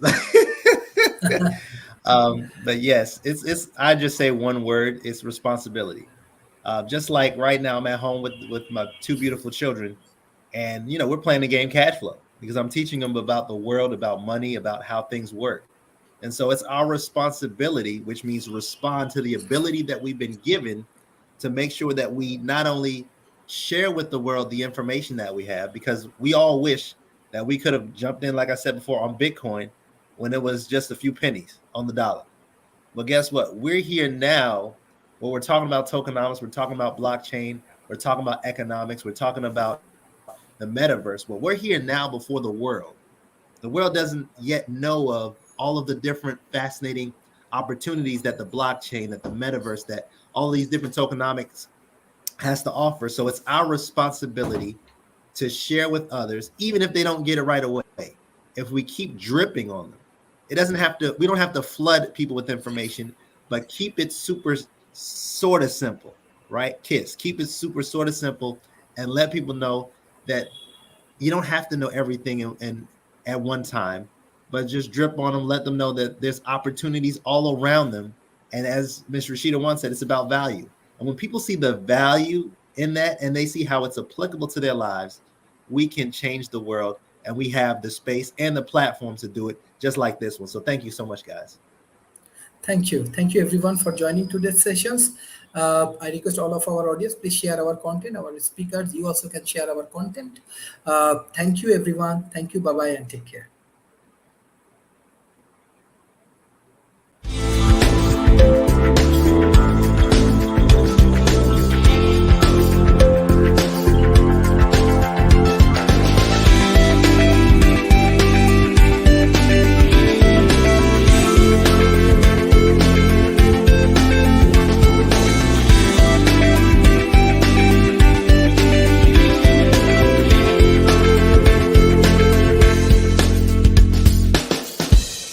[SPEAKER 8] But yes, it's. I just say one word. It's responsibility. Just like right now, I'm at home with my two beautiful children, and we're playing the game cash flow because I'm teaching them about the world, about money, about how things work. And so it's our responsibility, which means respond to the ability that we've been given to make sure that we not only share with the world the information that we have, because we all wish that we could have jumped in, like I said before, on Bitcoin when it was just a few pennies on the dollar. But guess what? We're here now where we're talking about tokenomics, we're talking about blockchain, we're talking about economics, we're talking about the metaverse. Well, we're here now before the world. The world doesn't yet know of all of the different fascinating opportunities that the blockchain, that the metaverse, that all these different tokenomics has to offer. So it's our responsibility to share with others, even if they don't get it right away. If we keep dripping on them, we don't have to flood people with information, but keep it super sort of simple, right? Keep it super sort of simple and let people know that you don't have to know everything and at one time, but just drip on them, let them know that there's opportunities all around them. And as Ms. Rashida once said, it's about value. And when people see the value in that and they see how it's applicable to their lives, we can change the world, and we have the space and the platform to do it just like this one. So thank you so much, guys.
[SPEAKER 1] Thank you. Thank you everyone for joining today's sessions. I request all of our audience, please share our content, our speakers. You also can share our content. Thank you everyone. Thank you. Bye-bye and take care.